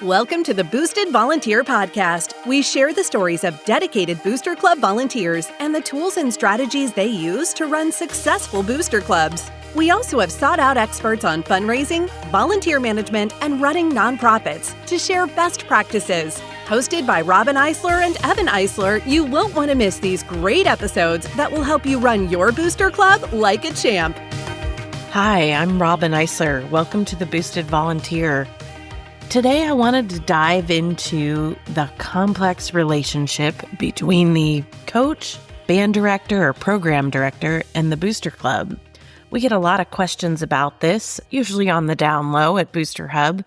Welcome to the Boosted Volunteer Podcast. We share the stories of dedicated Booster Club volunteers and the tools and strategies they use to run successful booster clubs. We also have sought-out experts on fundraising, volunteer management, and running nonprofits to share best practices. Hosted by Robin Eisler and Evan Eisler, you won't want to miss these great episodes that will help you run your booster club like a champ. Hi, I'm Robin Eisler. Welcome to the Boosted Volunteer. Today, I wanted to dive into the complex relationship between the coach, band director, or program director, and the booster club. We get a lot of questions about this, usually on the down low at Booster Hub,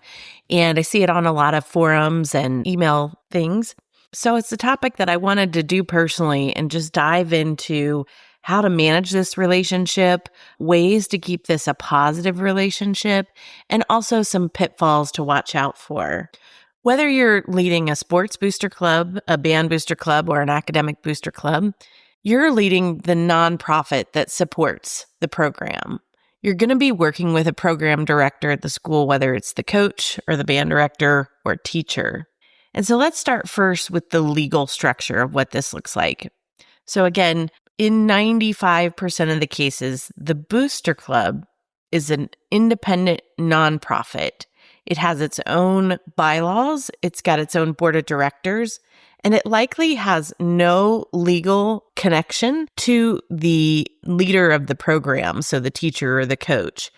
and I see it on a lot of forums and email things. So it's a topic that I wanted to do personally and just dive into how to manage this relationship, ways to keep this a positive relationship, and also some pitfalls to watch out for. Whether you're leading a sports booster club, a band booster club, or an academic booster club, you're leading the nonprofit that supports the program. You're going to be working with a program director at the school, whether it's the coach or the band director or teacher. And so let's start first with the legal structure of what this looks like. So again, in 95% of the cases, the booster club is an independent nonprofit. It has its own bylaws, it's got its own board of directors, and it likely has no legal connection to the leader of the program, so the teacher or the coach.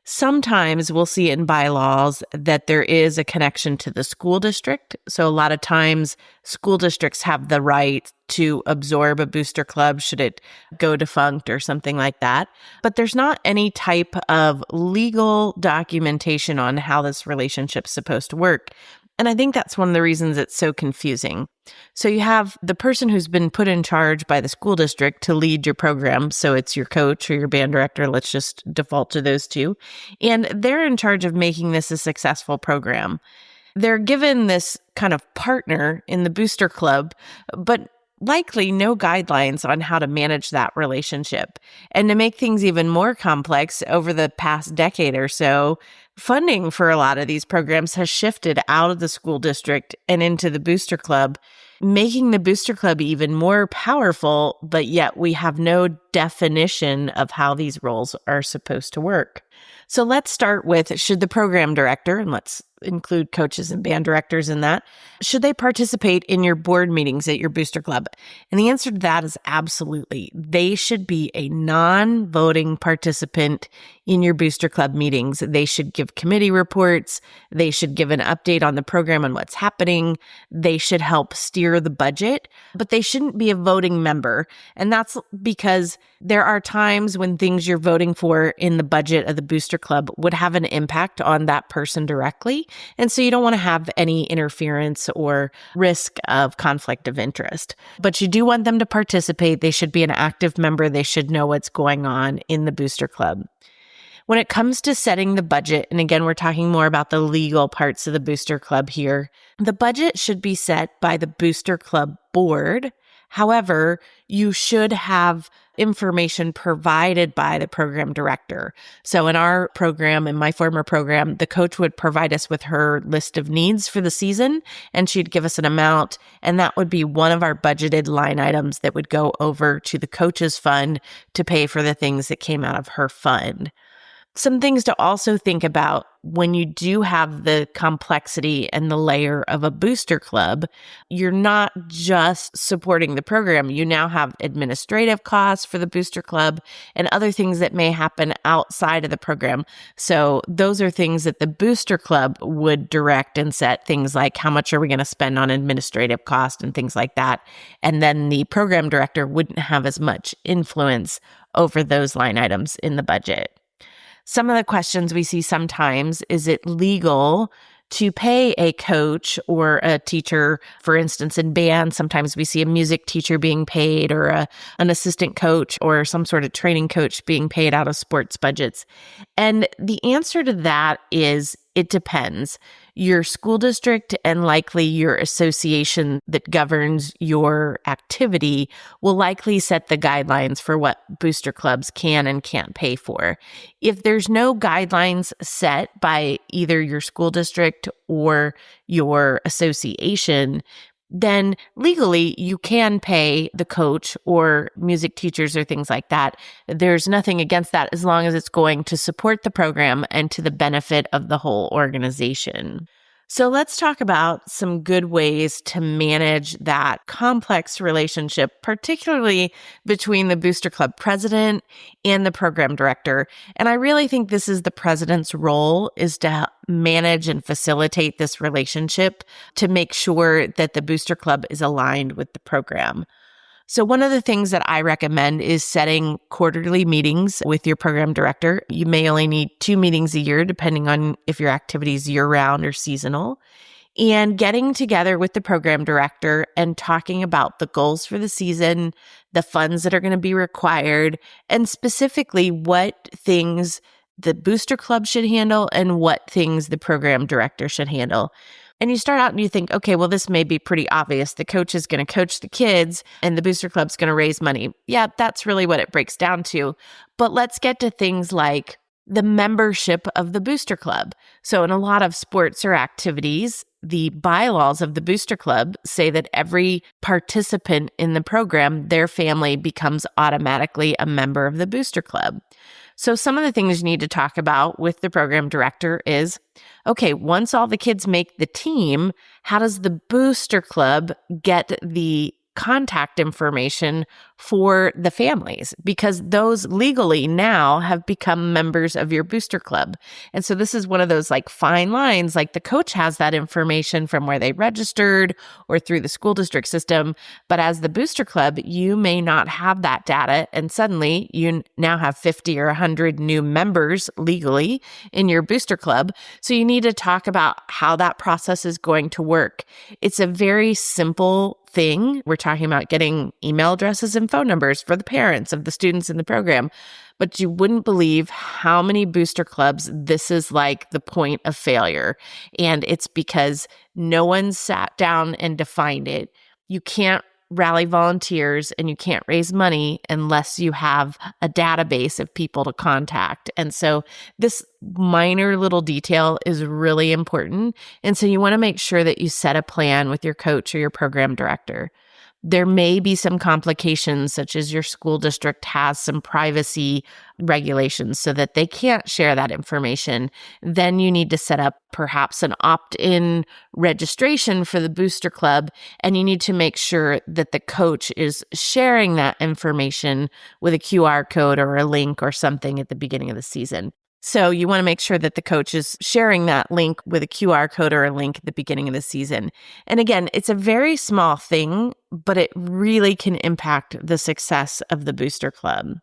Sometimes we'll see in bylaws that there is a connection to the school district. So a lot of times school districts have the right to absorb a booster club should it go defunct or something like that. But there's not any type of legal documentation on how this relationship's supposed to work. And I think that's one of the reasons it's so confusing. So you have the person who's been put in charge by the school district to lead your program. So it's your coach or your band director. Let's just default to those two. And they're in charge of making this a successful program. They're given this kind of partner in the booster club, but likely no guidelines on how to manage that relationship. And to make things even more complex, over the past decade or so, funding for a lot of these programs has shifted out of the school district and into the booster club, making the booster club even more powerful, but yet we have no definition of how these roles are supposed to work. So let's start with, should the program director, and let's include coaches and band directors in that, should they participate in your board meetings at your booster club? And the answer to that is absolutely. They should be a non-voting participant in your booster club meetings. They should give committee reports. They should give an update on the program and what's happening. They should help steer the budget, but they shouldn't be a voting member. And that's because there are times when things you're voting for in the budget of the booster club would have an impact on that person directly. And so you don't want to have any interference or risk of conflict of interest. But you do want them to participate. They should be an active member. They should know what's going on in the booster club. When it comes to setting the budget, and again, we're talking more about the legal parts of the booster club here, the budget should be set by the booster club board. However, you should have information provided by the program director. So in our program, in my former program, the coach would provide us with her list of needs for the season, and she'd give us an amount, and that would be one of our budgeted line items that would go over to the coach's fund to pay for the things that came out of her fund. Some things to also think about when you do have the complexity and the layer of a booster club, you're not just supporting the program. You now have administrative costs for the booster club and other things that may happen outside of the program. So those are things that the booster club would direct and set, things like how much are we going to spend on administrative cost and things like that. And then the program director wouldn't have as much influence over those line items in the budget. Some of the questions we see sometimes, is it legal to pay a coach or a teacher? For instance, in band, sometimes we see a music teacher being paid or an assistant coach or some sort of training coach being paid out of sports budgets. And the answer to that is it depends. Your school district and likely your association that governs your activity will likely set the guidelines for what booster clubs can and can't pay for. If there's no guidelines set by either your school district or your association, then legally you can pay the coach or music teachers or things like that. There's nothing against that as long as it's going to support the program and to the benefit of the whole organization. So let's talk about some good ways to manage that complex relationship, particularly between the booster club president and the program director. And I really think this is the president's role, is to manage and facilitate this relationship to make sure that the booster club is aligned with the program. So one of the things that I recommend is setting quarterly meetings with your program director. You may only need 2 meetings a year, depending on if your activity is year-round or seasonal. And getting together with the program director and talking about the goals for the season, the funds that are going to be required, and specifically what things the booster club should handle and what things the program director should handle. And you start out and you think, okay, well, this may be pretty obvious. The coach is going to coach the kids and the booster club's going to raise money. Yeah, that's really what it breaks down to. But let's get to things like the membership of the booster club. So in a lot of sports or activities, the bylaws of the booster club say that every participant in the program, their family becomes automatically a member of the booster club. So some of the things you need to talk about with the program director is, okay, once all the kids make the team, how does the booster club get the contact information for the families? Because those legally now have become members of your booster club. And so this is one of those like fine lines, like the coach has that information from where they registered or through the school district system. But as the booster club, you may not have that data. And suddenly you now have 50 or 100 new members legally in your booster club. So you need to talk about how that process is going to work. It's a very simple thing. We're talking about getting email addresses and phone numbers for the parents of the students in the program. But you wouldn't believe how many booster clubs this is like the point of failure. And it's because no one sat down and defined it. You can't rally volunteers and you can't raise money unless you have a database of people to contact. And so this minor little detail is really important. And so you want to make sure that you set a plan with your coach or your program director. There may be some complications, such as your school district has some privacy regulations so that they can't share that information. Then you need to set up perhaps an opt-in registration for the booster club, and you need to make sure that the coach is sharing that information with a QR code or a link or something at the beginning of the season. So you want to make sure that the coach is sharing that link with a QR code or a link at the beginning of the season. And again, it's a very small thing, but it really can impact the success of the booster club.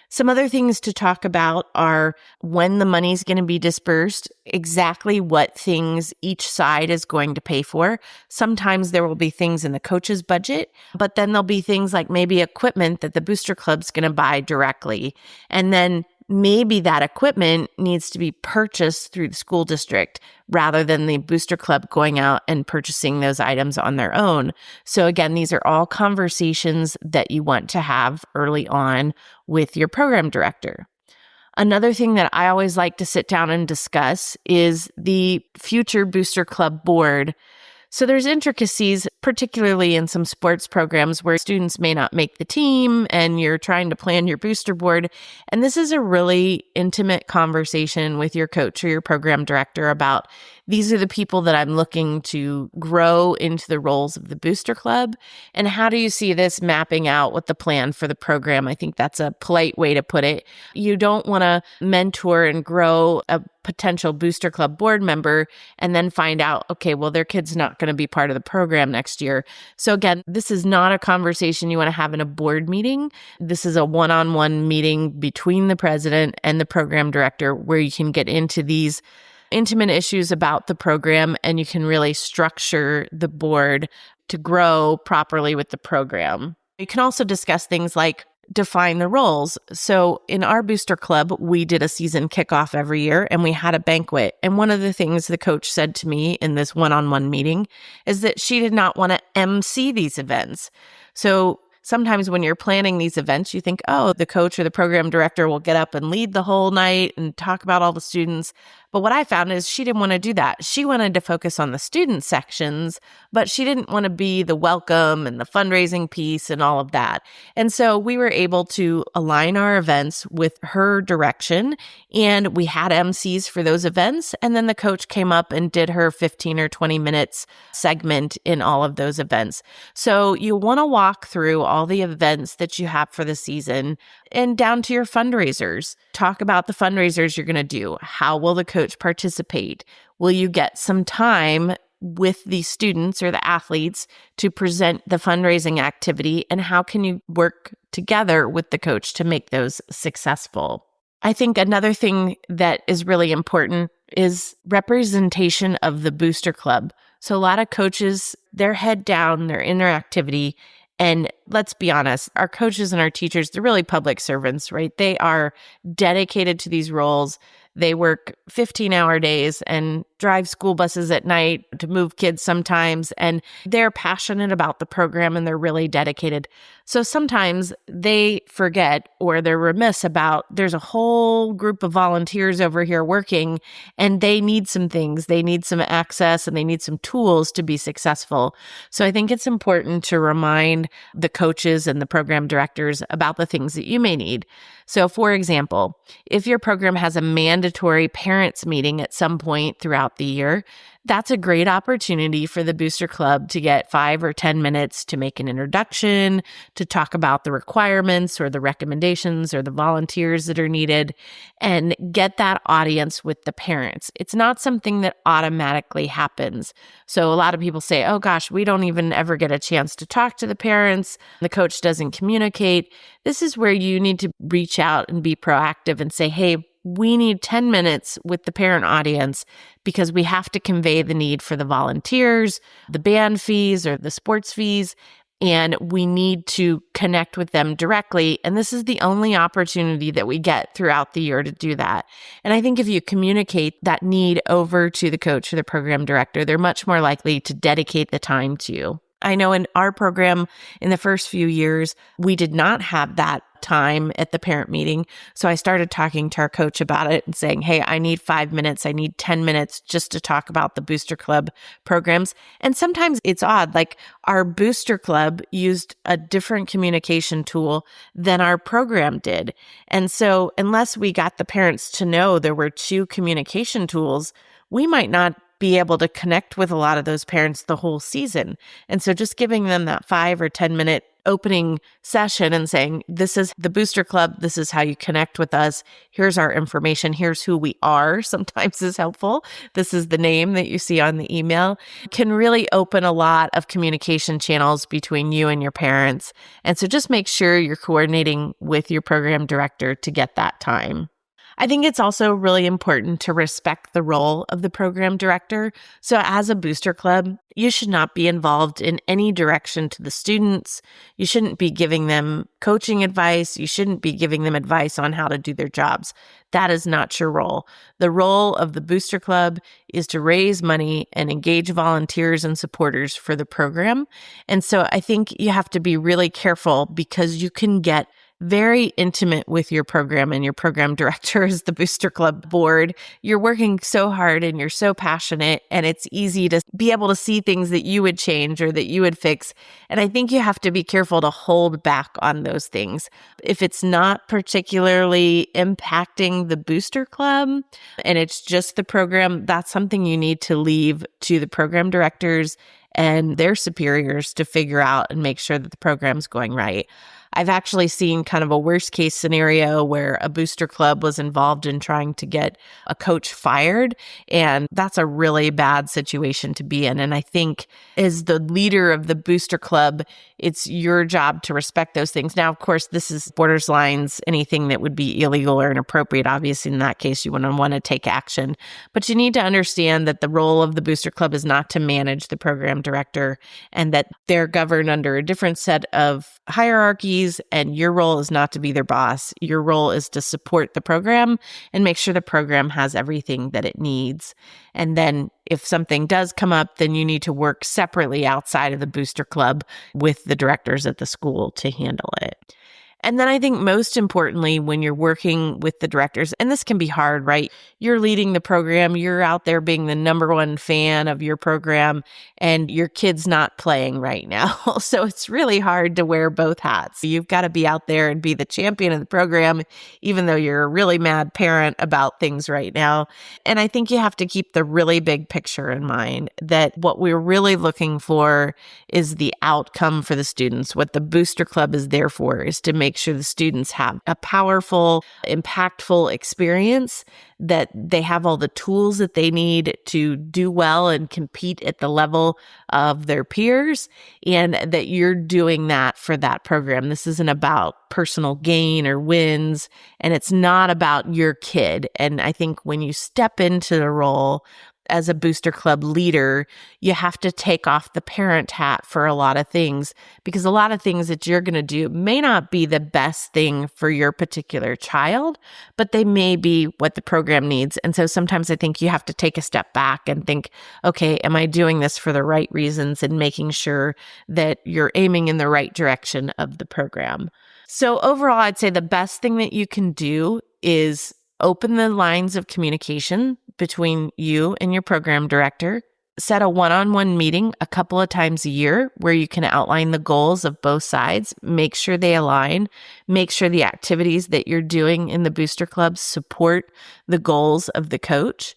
Some other things to talk about are when the money's going to be dispersed, exactly what things each side is going to pay for. Sometimes there will be things in the coach's budget, but then there'll be things like maybe equipment that the booster club's going to buy directly. And then maybe that equipment needs to be purchased through the school district rather than the booster club going out and purchasing those items on their own. So again, these are all conversations that you want to have early on with your program director. Another thing that I always like to sit down and discuss is the future booster club board. So there's intricacies, particularly in some sports programs where students may not make the team and you're trying to plan your booster board. And this is a really intimate conversation with your coach or your program director about these are the people that I'm looking to grow into the roles of the booster club. And how do you see this mapping out with the plan for the program? I think that's a polite way to put it. You don't want to mentor and grow a potential booster club board member and then find out, okay, well, their kid's not going to be part of the program next year. So again, this is not a conversation you want to have in a board meeting. This is a one-on-one meeting between the president and the program director where you can get into these intimate issues about the program and you can really structure the board to grow properly with the program. You can also discuss things like define the roles. So in our booster club, we did a season kickoff every year and we had a banquet. And one of the things the coach said to me in this one-on-one meeting is that she did not want to MC these events. So sometimes when you're planning these events, you think, oh, the coach or the program director will get up and lead the whole night and talk about all the students. But what I found is she didn't want to do that. She wanted to focus on the student sections, but she didn't want to be the welcome and the fundraising piece and all of that. And so we were able to align our events with her direction, and we had MCs for those events. And then the coach came up and did her 15 or 20 minutes segment in all of those events. So you want to walk through all the events that you have for the season and down to your fundraisers. Talk about the fundraisers you're going to do. How will the coach participate? Will you get some time with the students or the athletes to present the fundraising activity? And how can you work together with the coach to make those successful? I think another thing that is really important is representation of the booster club. So a lot of coaches, they're head down, they're in their activity. And let's be honest, our coaches and our teachers, they're really public servants, right? They are dedicated to these roles. They work 15-hour days and drive school buses at night to move kids sometimes. And they're passionate about the program and they're really dedicated. So sometimes they forget or they're remiss about there's a whole group of volunteers over here working and they need some things. They need some access and they need some tools to be successful. So I think it's important to remind the coaches and the program directors about the things that you may need. So for example, if your program has a mandatory parents meeting at some point throughout the year, that's a great opportunity for the Booster Club to get 5 or 10 minutes to make an introduction, to talk about the requirements or the recommendations or the volunteers that are needed, and get that audience with the parents. It's not something that automatically happens. So a lot of people say, oh gosh, we don't even ever get a chance to talk to the parents. The coach doesn't communicate. This is where you need to reach out and be proactive and say, hey, we need 10 minutes with the parent audience because we have to convey the need for the volunteers, the band fees or the sports fees, and we need to connect with them directly. And this is the only opportunity that we get throughout the year to do that. And I think if you communicate that need over to the coach or the program director, they're much more likely to dedicate the time to you. I know in our program, in the first few years, we did not have that time at the parent meeting. So I started talking to our coach about it and saying, hey, I need 5 minutes. I need 10 minutes just to talk about the Booster Club programs. And sometimes it's odd, like our Booster Club used a different communication tool than our program did. And so unless we got the parents to know there were 2 communication tools, we might not be able to connect with a lot of those parents the whole season. And so just giving them that 5 or 10 minute opening session and saying, this is the Booster Club. This is how you connect with us. Here's our information. Here's who we are. Sometimes is helpful. This is the name that you see on the email. Can really open a lot of communication channels between you and your parents. And so just make sure you're coordinating with your program director to get that time. I think it's also really important to respect the role of the program director. So as a booster club, you should not be involved in any direction to the students. You shouldn't be giving them coaching advice. You shouldn't be giving them advice on how to do their jobs. That is not your role. The role of the booster club is to raise money and engage volunteers and supporters for the program. And so I think you have to be really careful because you can get very intimate with your program and your program director is the Booster Club board. You're working so hard and you're so passionate and it's easy to be able to see things that you would change or that you would fix. And I think you have to be careful to hold back on those things. If it's not particularly impacting the Booster Club and it's just the program, that's something you need to leave to the program directors and their superiors to figure out and make sure that the program's going right. I've actually seen kind of a worst case scenario where a booster club was involved in trying to get a coach fired. And that's a really bad situation to be in. And I think as the leader of the booster club, it's your job to respect those things. Now, of course, this is borderlines, anything that would be illegal or inappropriate. Obviously, in that case, you wouldn't want to take action. But you need to understand that the role of the booster club is not to manage the program director and that they're governed under a different set of hierarchy employees, and your role is not to be their boss. Your role is to support the program and make sure the program has everything that it needs. And then if something does come up, then you need to work separately outside of the booster club with the directors at the school to handle it. And then I think most importantly, when you're working with the directors, and this can be hard, right? You're leading the program, you're out there being the number one fan of your program, and your kid's not playing right now. So it's really hard to wear both hats. You've got to be out there and be the champion of the program, even though you're a really mad parent about things right now. And I think you have to keep the really big picture in mind, that what we're really looking for is the outcome for the students. What the Booster Club is there for is to make sure the students have a powerful, impactful experience, that they have all the tools that they need to do well and compete at the level of their peers, and that you're doing that for that program. This isn't about personal gain or wins, and it's not about your kid. And I think when you step into the role as a Booster Club leader, you have to take off the parent hat for a lot of things, because a lot of things that you're going to do may not be the best thing for your particular child, but they may be what the program needs. And so sometimes I think you have to take a step back and think, okay, am I doing this for the right reasons, and making sure that you're aiming in the right direction of the program. So overall, I'd say the best thing that you can do is open the lines of communication between you and your program director. Set a one-on-one meeting a couple of times a year where you can outline the goals of both sides, make sure they align, make sure the activities that you're doing in the Booster Club support the goals of the coach.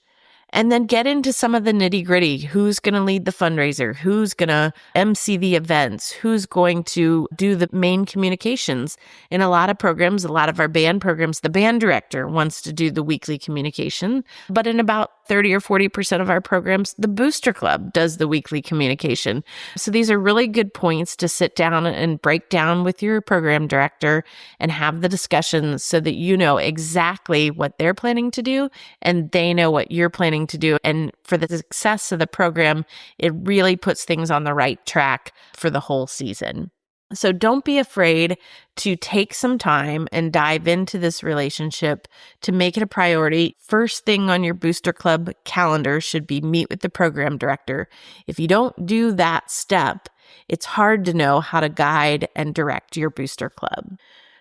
And then get into some of the nitty-gritty. Who's going to lead the fundraiser? Who's going to MC the events? Who's going to do the main communications? In a lot of programs, a lot of our band programs, the band director wants to do the weekly communication. But in about 30 or 40% of our programs, the Booster Club does the weekly communication. So these are really good points to sit down and break down with your program director and have the discussions, so that you know exactly what they're planning to do and they know what you're planning to do. And for the success of the program, it really puts things on the right track for the whole season. So don't be afraid to take some time and dive into this relationship to make it a priority. First thing on your Booster Club calendar should be meet with the program director. If you don't do that step, it's hard to know how to guide and direct your Booster Club.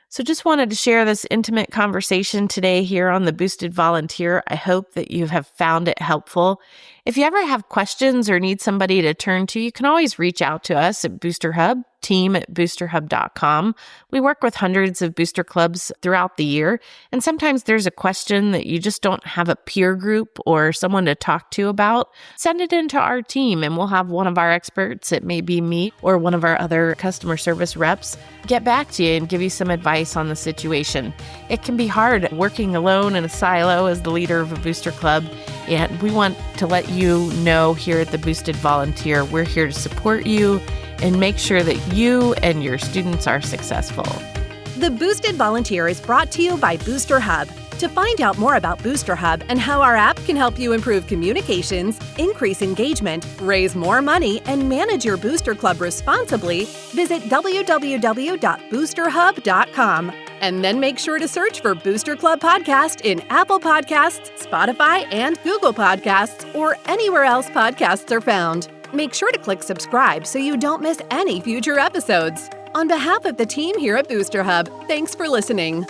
So just wanted to share this intimate conversation today here on the Boosted Volunteer. I hope that you have found it helpful. If you ever have questions or need somebody to turn to, you can always reach out to us at Booster Hub, team@boosterhub.com. We work with hundreds of booster clubs throughout the year, and sometimes there's a question that you just don't have a peer group or someone to talk to about. Send it into our team, and we'll have one of our experts, it may be me or one of our other customer service reps, get back to you and give you some advice on the situation. It can be hard working alone in a silo as the leader of a booster club, and we want to let you know here at the Boosted Volunteer, we're here to support you and make sure that you and your students are successful. The Boosted Volunteer is brought to you by Booster Hub. To find out more about Booster Hub and how our app can help you improve communications, increase engagement, raise more money, and manage your Booster Club responsibly, visit www.boosterhub.com. And then make sure to search for Booster Club Podcast in Apple Podcasts, Spotify, and Google Podcasts, or anywhere else podcasts are found. Make sure to click subscribe so you don't miss any future episodes. On behalf of the team here at Booster Hub, thanks for listening.